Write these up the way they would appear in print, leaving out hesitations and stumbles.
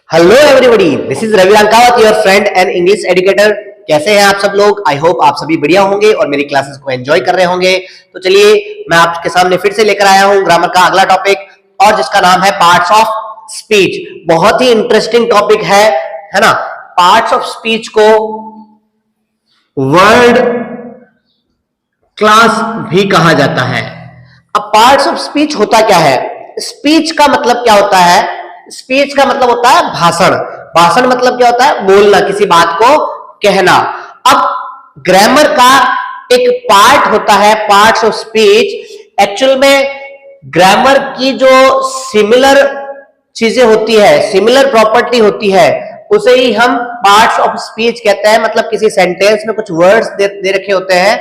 Hello everybody, this is Ravi Rankawat, your friend and English educator. कैसे हैं आप सब लोग? आई होप आप सभी बढ़िया होंगे और मेरी क्लासेस को एंजॉय कर रहे होंगे। तो चलिए, मैं आपके सामने फिर से लेकर आया हूं ग्रामर का अगला टॉपिक, और जिसका नाम है पार्ट्स ऑफ स्पीच। बहुत ही इंटरेस्टिंग टॉपिक है ना। पार्ट्स ऑफ स्पीच को वर्ड क्लास भी कहा जाता है। अब पार्ट्स ऑफ स्पीच होता क्या है? स्पीच का मतलब क्या होता है? स्पीच का मतलब होता है भाषण। भाषण मतलब क्या होता है? बोलना, किसी बात को कहना। अब ग्रामर का एक पार्ट होता है पार्ट्स ऑफ स्पीच। एक्चुअल में ग्रामर की जो सिमिलर चीजें होती है, सिमिलर प्रॉपर्टी होती है, उसे ही हम पार्ट्स ऑफ स्पीच कहते हैं। मतलब किसी सेंटेंस में कुछ वर्ड्स दे रखे होते हैं,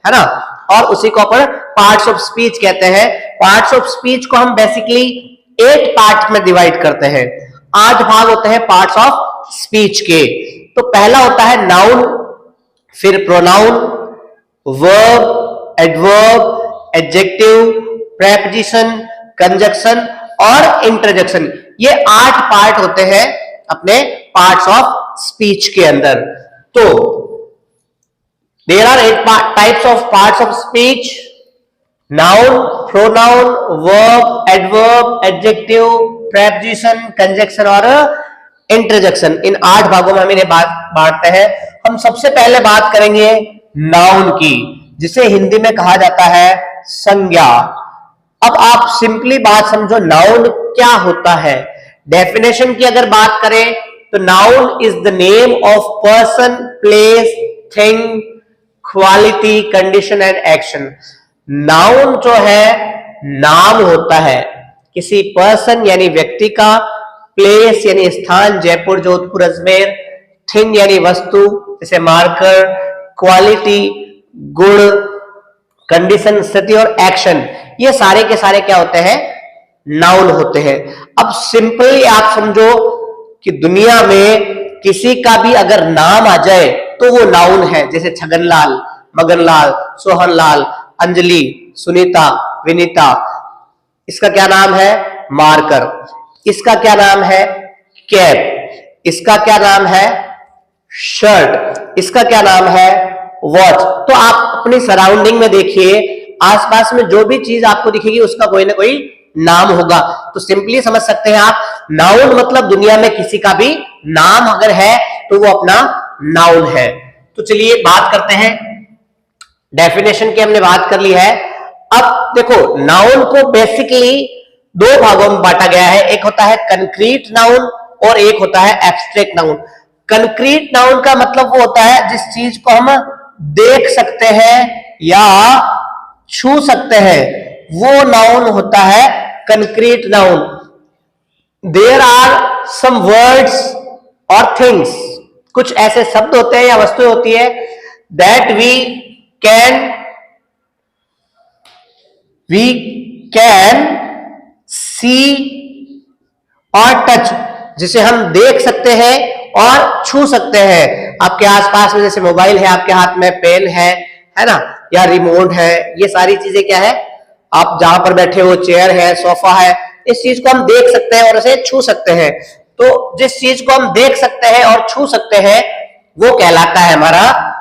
है ना, और उसी को अपन पार्ट्स ऑफ स्पीच कहते हैं। पार्ट्स ऑफ स्पीच को हम बेसिकली 8 पार्ट में डिवाइड करते हैं। 8 भाग होते हैं पार्ट्स ऑफ स्पीच के। तो पहला होता है नाउन, फिर pronoun, verb, adverb, adjective, preposition, conjunction और इंटरजेक्शन। ये 8 पार्ट होते हैं अपने पार्ट्स ऑफ स्पीच के अंदर। तो there are 8 types of parts of speech: noun, pronoun, verb, adverb, adjective, preposition, conjunction और interjection। इन 8 भागों में हम इन्हें बांटते हैं। हम सबसे पहले बात करेंगे नाउन की, जिसे हिंदी में कहा जाता है संज्ञा। अब आप सिंपली बात समझो, नाउन क्या होता है। डेफिनेशन की अगर बात करें तो noun is the name of person, place, thing, quality, condition and action. Noun जो है नाम होता है किसी पर्सन यानी व्यक्ति का, प्लेस यानी स्थान जयपुर, जोधपुर, अजमेर, थिंग यानी वस्तु जैसे मार्कर, क्वालिटी गुण, कंडीशन स्थिति और एक्शन, ये सारे के सारे क्या होते हैं? नाउन होते हैं। अब सिंपली आप समझो कि दुनिया में किसी का भी अगर नाम आ जाए तो वो नाउन है। जैसे छगनलाल, मगनलाल, सोहनलाल, अंजलि, सुनीता, विनीता। इसका क्या नाम है? मार्कर। इसका क्या नाम है? कैप। इसका क्या नाम है? शर्ट। इसका क्या नाम है? वॉच। तो आप अपनी सराउंडिंग में देखिए, आसपास में जो भी चीज आपको दिखेगी उसका कोई ना कोई नाम होगा। तो सिंपली समझ सकते हैं आप, नाउन मतलब दुनिया में किसी का भी नाम अगर है तो वो अपना नाउन है। तो चलिए बात करते हैं डेफिनेशन की। हमने बात कर ली है। अब देखो, नाउन को बेसिकली 2 भागों में बांटा गया है। एक होता है कंक्रीट नाउन और एक होता है एब्स्ट्रैक्ट नाउन। कंक्रीट नाउन का मतलब वो होता है जिस चीज को हम देख सकते हैं या छू सकते हैं, वो नाउन होता है concrete noun. There are some words और थिंग्स, कुछ ऐसे शब्द होते हैं या वस्तुएं होती है दैट वी कैन सी और टच, जिसे हम देख सकते हैं और छू सकते हैं। आपके आसपास में जैसे मोबाइल है, आपके हाथ में पेन है ना, या रिमोट है। ये सारी चीजें क्या है? आप जहां पर बैठे हो, चेयर है, सोफा है, इस चीज को हम देख सकते हैं और इसे छू सकते हैं। तो जिस चीज को हम देख सकते हैं और छू सकते हैं वो कहलाता है हमारा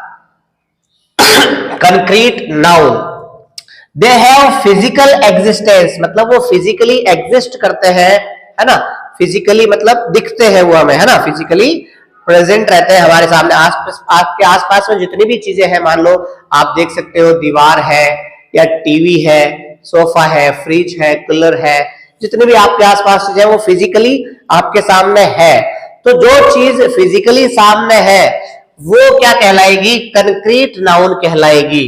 concrete noun. They have physical existence, मतलब वो फिजिकली एग्जिस्ट करते हैं, है ना। फिजिकली मतलब दिखते हैं वो हमें, है ना, फिजिकली प्रेजेंट रहते हैं हमारे सामने। आपके आसपास में जितनी भी चीजें हैं, मान लो आप देख सकते हो दीवार है या टीवी है, सोफा है, फ्रिज है, कूलर है, जितने भी आपके आसपास चीजें वो फिजिकली आपके सामने है। तो जो चीज फिजिकली सामने है वो क्या कहलाएगी? कंक्रीट नाउन कहलाएगी।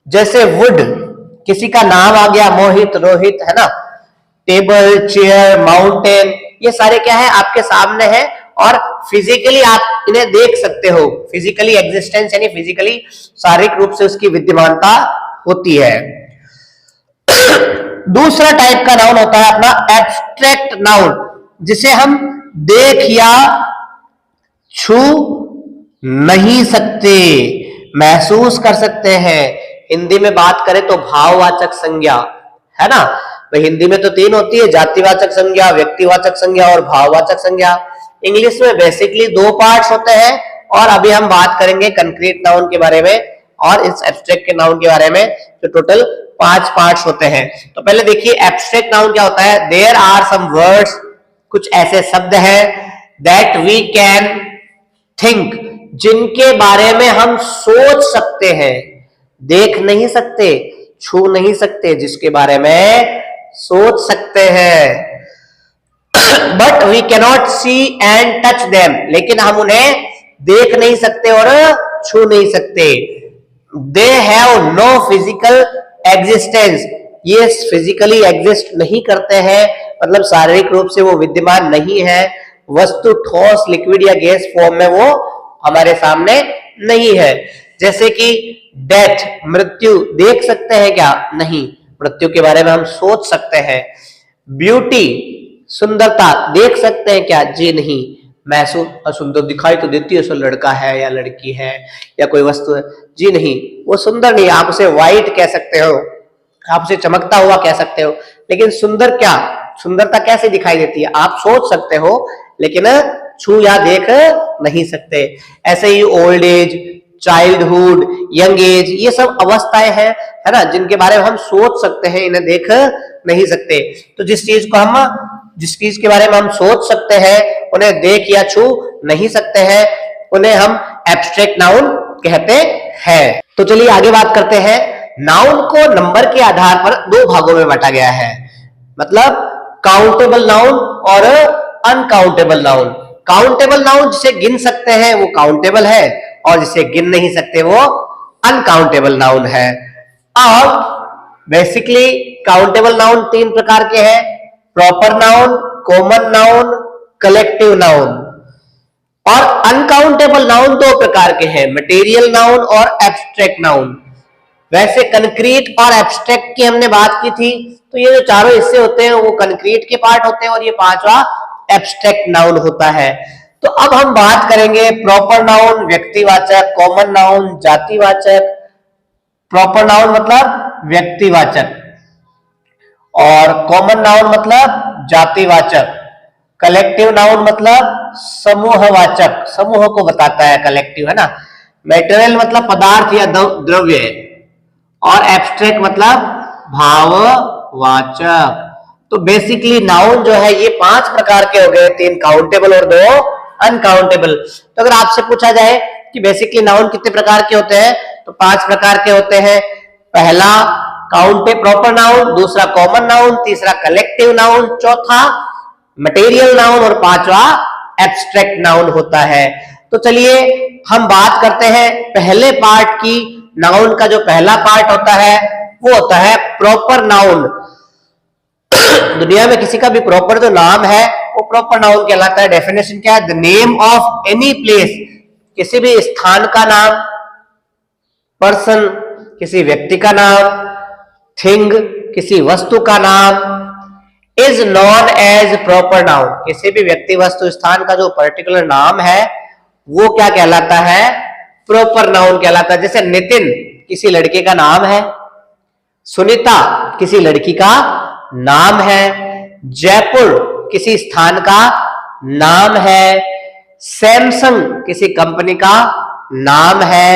जैसे वुड, किसी का नाम आ गया, मोहित, रोहित, है ना। टेबल, चेयर, माउंटेन, ये सारे क्या है? आपके सामने है और फिजिकली आप इन्हें देख सकते हो। फिजिकली एग्जिस्टेंस यानी फिजिकली शारीरिक रूप से उसकी विद्यमानता होती है। दूसरा टाइप का नाउन होता है अपना एब्स्ट्रैक्ट नाउन, जिसे हम देख या छू नहीं सकते, महसूस कर सकते हैं। हिंदी में बात करें तो भाववाचक संज्ञा, है ना। तो हिंदी में तो 3 होती है: जातिवाचक संज्ञा, व्यक्तिवाचक संज्ञा और भाववाचक संज्ञा। इंग्लिश में बेसिकली 2 पार्ट्स होते हैं और अभी हम बात करेंगे कंक्रीट नाउन के बारे में और इस एब्स्ट्रैक्ट के नाउन के बारे में, जो टोटल 5 पार्ट्स होते हैं। तो पहले देखिए एब्स्ट्रैक्ट नाउन क्या होता है। देयर आर सम वर्ड्स, कुछ ऐसे शब्द हैं, दैट वी कैन थिंक, जिनके बारे में हम सोच सकते हैं, देख नहीं सकते, छू नहीं सकते, जिसके बारे में सोच सकते हैं। But we cannot see and touch them, लेकिन हम उन्हें देख नहीं सकते और छू नहीं सकते। They have no physical existence, ये फिजिकली एग्जिस्ट नहीं करते हैं, मतलब शारीरिक रूप से वो विद्यमान नहीं है। वस्तु ठोस, लिक्विड या गैस फॉर्म में वो हमारे सामने नहीं है। जैसे कि डेथ, मृत्यु, देख सकते हैं क्या? नहीं, मृत्यु के बारे में हम सोच सकते हैं। ब्यूटी, सुंदरता, देख सकते हैं क्या? जी नहीं, महसूस, सुंदर दिखाई तो देती है, सो लड़का है या लड़की है या कोई वस्तु है, जी नहीं, वो सुंदर नहीं। आप उसे व्हाइट कह सकते हो, आप उसे चमकता हुआ कह सकते हो, लेकिन सुंदर क्या, सुंदरता कैसे दिखाई देती है? आप सोच सकते हो लेकिन छू या देख नहीं सकते। ऐसे ही old age, childhood, young age, ये सब अवस्थाएं हैं, है ना, जिनके बारे में हम सोच सकते हैं, इन्हें देख नहीं सकते। तो जिस चीज के बारे में हम सोच सकते हैं, उन्हें देख या छू नहीं सकते हैं, उन्हें हम एब्स्ट्रैक्ट नाउन कहते हैं। तो चलिए आगे बात करते हैं। नाउन को नंबर के आधार पर 2 भागों में बांटा गया है, मतलब काउंटेबल नाउन और अनकाउंटेबल नाउन। काउंटेबल नाउन जिसे गिन सकते हैं वो काउंटेबल है, और जिसे गिन नहीं सकते वो अनकाउंटेबल नाउन है। अब बेसिकली काउंटेबल नाउन 3 प्रकार के हैं, proper noun, common noun, collective noun. और अनकाउंटेबल नाउन 2 प्रकार के हैं, मटेरियल नाउन और एब्स्ट्रैक्ट नाउन। वैसे कंक्रीट और एब्स्ट्रैक्ट की हमने बात की थी, तो ये जो चारों हिस्से होते हैं वो कंक्रीट के पार्ट होते हैं और ये 5वां एब्स्ट्रैक्ट नाउन होता है। तो अब हम बात करेंगे प्रॉपर नाउन व्यक्तिवाचक, कॉमन नाउन जातिवाचक, प्रॉपर नाउन मतलब व्यक्तिवाचक और कॉमन नाउन मतलब जातिवाचक, कलेक्टिव नाउन मतलब समूहवाचक, समूह को बताता है कलेक्टिव, है ना। मटेरियल मतलब पदार्थ या द्रव्य, और एब्स्ट्रैक्ट मतलब भाववाचक। तो बेसिकली नाउन जो है ये 5 प्रकार के हो गए, 3 काउंटेबल और 2 अनकाउंटेबल। तो अगर आपसे पूछा जाए कि बेसिकली नाउन कितने प्रकार के होते हैं, तो 5 प्रकार के होते हैं। पहला प्रॉपर नाउन, दूसरा कॉमन नाउन, तीसरा कलेक्टिव नाउन, चौथा मटेरियल नाउन और 5वां एब्स्ट्रैक्ट नाउन होता है। तो चलिए हम बात करते हैं पहले पार्ट की। नाउन का जो पहला पार्ट होता है वो होता है प्रॉपर नाउन। दुनिया में किसी का भी प्रॉपर जो नाम है वो प्रॉपर नाउन कहलाता है। डेफिनेशन क्या है? The name of any place, किसी भी स्थान का नाम, पर्सन किसी व्यक्ति का नाम, थिंग किसी वस्तु का नाम, is known as proper noun. किसी भी व्यक्ति वस्तु स्थान का जो पर्टिकुलर नाम है वो क्या कहलाता है? प्रॉपर नाउन कहलाता है। जैसे नितिन किसी लड़के का नाम है, सुनीता किसी लड़की का नाम है, जयपुर किसी स्थान का नाम है, सैमसंग किसी कंपनी का नाम है,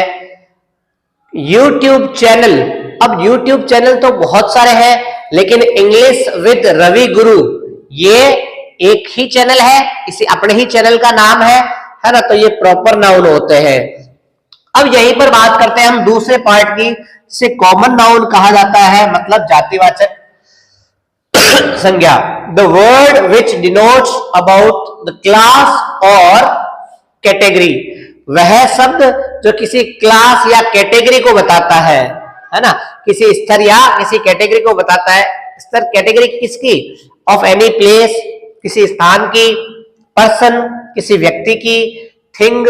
यूट्यूब चैनल। अब यूट्यूब चैनल तो बहुत सारे हैं, लेकिन इंग्लिश विद रवि गुरु ये एक ही चैनल है, इसी अपने ही चैनल का नाम है ना। तो ये प्रॉपर नाउन होते हैं। अब यहीं पर बात करते हैं हम दूसरे पार्ट की, जिसे कॉमन नाउन कहा जाता है, मतलब जातिवाचक संज्ञा। The word which denotes about the class और कैटेगरी, वह शब्द जो किसी क्लास या कैटेगरी को बताता है ना, किसी स्तर या किसी कैटेगरी को बताता है। स्तर कैटेगरी किसकी? ऑफ एनी प्लेस, किसी स्थान की, पर्सन किसी व्यक्ति की, thing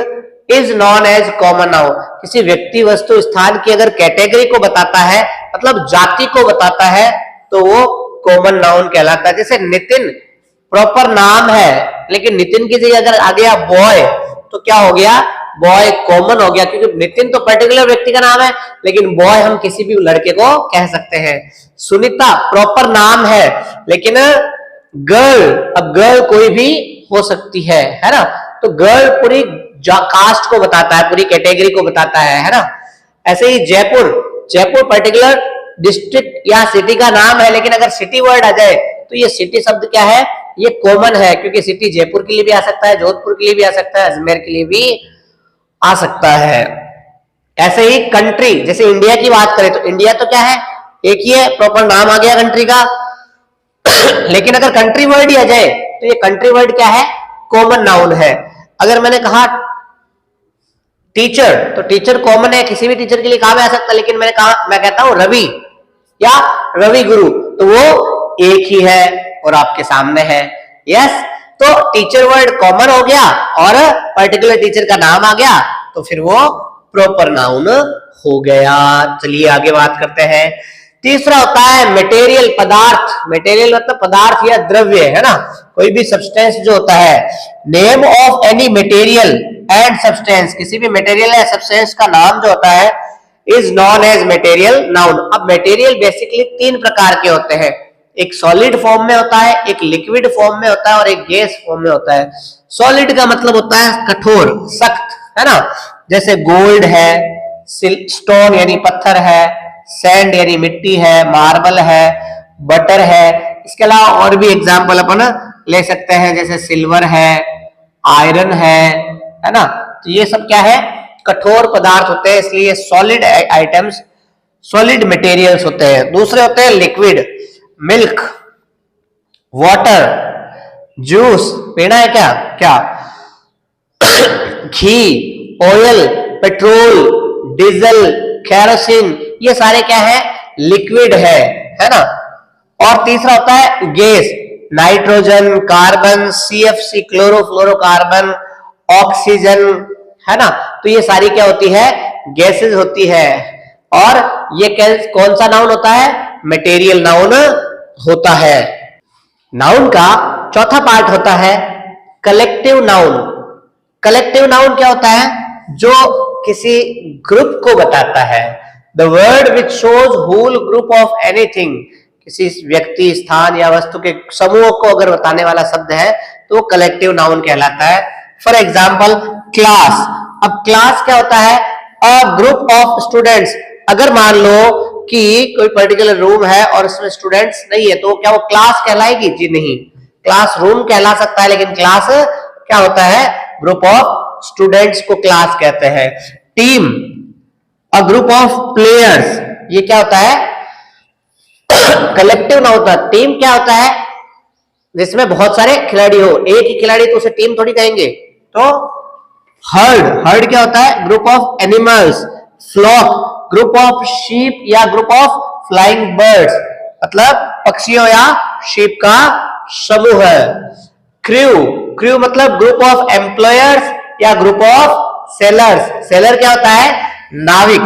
is known as common noun. किसी व्यक्ति वस्तु स्थान की अगर कैटेगरी को बताता है, मतलब जाति को बताता है, तो वो कॉमन नाउन कहलाता है। जैसे नितिन प्रॉपर नाम है, लेकिन नितिन की जगह अगर आ गया बॉय, तो क्या हो गया? बॉय कॉमन हो गया, क्योंकि नितिन तो पर्टिकुलर व्यक्ति का नाम है, लेकिन बॉय हम किसी भी लड़के को कह सकते हैं। सुनीता प्रॉपर नाम है, लेकिन गर्ल, अब गर्ल कोई भी हो सकती है ना। तो गर्ल पूरी कास्ट को बताता है, पूरी कैटेगरी को बताता है ना। ऐसे ही जयपुर, जयपुर पर्टिकुलर डिस्ट्रिक्ट या सिटी का नाम है, लेकिन अगर सिटी वर्ड आ जाए तो ये सिटी शब्द क्या है, ये कॉमन है, क्योंकि सिटी जयपुर के लिए भी आ सकता है, जोधपुर के लिए भी आ सकता है, अजमेर के लिए भी आ सकता है। ऐसे ही कंट्री, जैसे इंडिया की बात करें तो इंडिया तो क्या है, एक ही है, प्रॉपर नाम आ गया कंट्री का। लेकिन अगर कंट्री वर्ड ही आ जाए तो ये कंट्री वर्ड क्या है, कॉमन नाउन है। अगर मैंने कहा टीचर, तो टीचर कॉमन है, किसी भी टीचर के लिए कहा जा सकता है, लेकिन मैंने कहा, मैं कहता हूं रवि या रवि गुरु, तो वो एक ही है और आपके सामने है। यस, तो टीचर वर्ड कॉमन हो गया और पर्टिकुलर टीचर का नाम आ गया, तो फिर वो प्रॉपर नाउन हो गया। चलिए आगे बात करते हैं। तीसरा होता है मटेरियल, पदार्थ। मटेरियल मतलब पदार्थ या द्रव्य, है ना, कोई भी सब्सटेंस जो होता है। Name of any material and substance, किसी भी मटेरियल या सब्सटेंस का नाम जो होता है is known as material noun. अब मटेरियल बेसिकली तीन प्रकार के होते हैं, एक सॉलिड फॉर्म में होता है, एक लिक्विड फॉर्म में होता है और एक गैस फॉर्म में होता है। सॉलिड का मतलब होता है कठोर, सख्त, है ना, जैसे गोल्ड है, स्टोन यानी पत्थर है, सैंड यानी मिट्टी है, मार्बल है, बटर है। इसके अलावा और भी एग्जाम्पल अपन ले सकते हैं, जैसे सिल्वर है, आयरन है ना। तो ये सब क्या है, कठोर पदार्थ होते हैं, इसलिए सॉलिड आइटम्स, सॉलिड मटेरियल्स होते हैं। दूसरे होते हैं लिक्विड, मिल्क, वाटर, जूस, पीना है क्या, क्या घी, ऑयल, पेट्रोल, डीजल, केरोसिन, ये सारे क्या है, लिक्विड है ना। और तीसरा होता है gas, nitrogen, carbon, CFC, chlorofluorocarbon, oxygen, है ना। तो ये सारी क्या होती है, गैसेस होती है। और ये कौन सा नाउन होता है, मटेरियल नाउन होता है। नाउन का चौथा पार्ट होता है कलेक्टिव नाउन। कलेक्टिव नाउन क्या होता है, जो किसी ग्रुप को बताता है। The word which shows whole group of anything, किसी व्यक्ति, स्थान या वस्तु के समूह को अगर बताने वाला शब्द है तो वो कलेक्टिव नाउन कहलाता है। For example class. अब क्लास क्या होता है, अ ग्रुप ऑफ स्टूडेंट्स। अगर मान लो कि कोई पर्टिकुलर रूम है और उसमें स्टूडेंट्स नहीं है, तो क्या वो क्लास कहलाएगी, जी नहीं, क्लास रूम कहला सकता है, लेकिन क्लास क्या होता है, ग्रुप ऑफ स्टूडेंट्स को क्लास कहते हैं। Team, a group of players, ये क्या होता है, कलेक्टिव नाउन होता है। टीम क्या होता है, जिसमें बहुत सारे खिलाड़ी हो, एक ही खिलाड़ी तो उसे टीम थोड़ी कहेंगे। तो हर्ड, हर्ड क्या होता है, group of animals. Flock, group of sheep या ग्रुप ऑफ फ्लाइंग बर्ड्स, मतलब पक्षियों या शीप का समूह है। क्रू, क्रू मतलब ग्रुप ऑफ एम्प्लॉयर्स या ग्रुप ऑफ सेलर्स। सेलर क्या होता है, नाविक।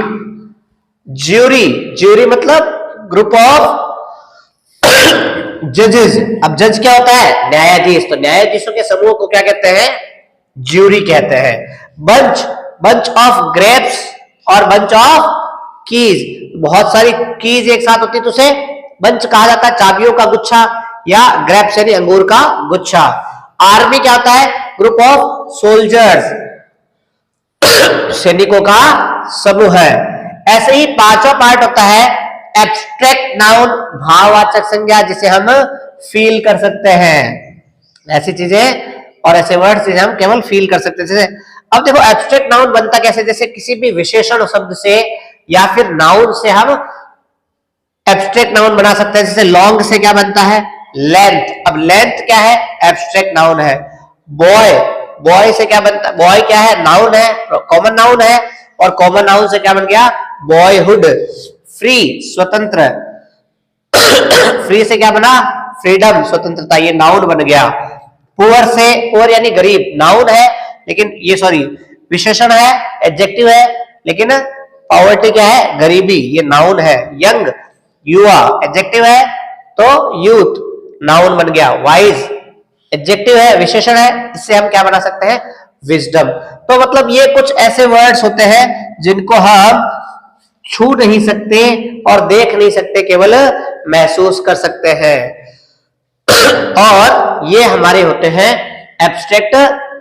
ज्यूरी, ज्यूरी मतलब ग्रुप ऑफ जजेस। अब जज क्या होता है, न्यायाधीश। तो न्यायाधीशों के समूह को क्या कहते हैं, ज्यूरी कहते हैं। बंच, बंच ऑफ ग्रेप्स और बंच ऑफ कीज, बहुत सारी कीज एक साथ होती है तो उसे बंच कहा जाता है, चाबियों का गुच्छा, या ग्रेप्स यानी अंगूर का गुच्छा। आर्मी क्या होता है, ग्रुप ऑफ सोल्जर्स, सैनिकों का समूह है। ऐसे ही पांचवा पार्ट होता है एब्स्ट्रैक्ट नाउन, भाववाचक संज्ञा, जिसे हम फील कर सकते हैं। ऐसी चीजें और ऐसे वर्ड से हम केवल फील कर सकते हैं। जैसे अब देखो एब्स्ट्रैक्ट नाउन बनता कैसे, जैसे किसी भी विशेषण शब्द से या फिर नाउन से हम एब्स्ट्रैक्ट नाउन बना सकते हैं। जैसे लॉन्ग से क्या बनता है, लेंथ। अब लेंथ क्या है, एब्स्ट्रैक्ट नाउन है। बॉय, बॉय से क्या बनता है, बॉय क्या है, नाउन है, कॉमन नाउन है, और कॉमन नाउन से क्या बन गया, बॉयहुड। फ्री, स्वतंत्र, फ्री से क्या बना, फ्रीडम, स्वतंत्रता, ये नाउन बन गया। पुअर से, पुअर यानी गरीब, नाउन है लेकिन ये सॉरी विशेषण है, एडजेक्टिव है, लेकिन पॉवर्टी क्या है, गरीबी, ये नाउन है। यंग, युवा, एडजेक्टिव है तो यूथ नाउन बन गया। वाइज एडजेक्टिव है, विशेषण है, इससे हम क्या बना सकते हैं, विजडम। तो मतलब ये कुछ ऐसे वर्ड्स होते हैं जिनको हम छू नहीं सकते और देख नहीं सकते, केवल महसूस कर सकते हैं। और ये हमारे होते हैं एब्स्ट्रैक्ट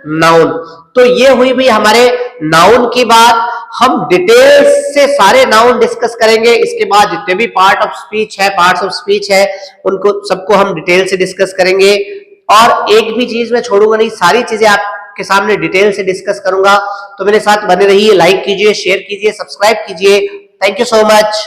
नाउन। तो ये हुई भी हमारे नाउन की बात। हम डिटेल्स से सारे नाउन डिस्कस करेंगे, इसके बाद जितने भी पार्ट ऑफ स्पीच है, पार्ट्स ऑफ स्पीच है, उनको सबको हम डिटेल से डिस्कस करेंगे। और एक भी चीज मैं छोड़ूंगा नहीं, सारी चीजें आपके सामने डिटेल से डिस्कस करूंगा। तो मेरे साथ बने रहिए, लाइक कीजिए, शेयर कीजिए, सब्सक्राइब कीजिए। Thank you so much.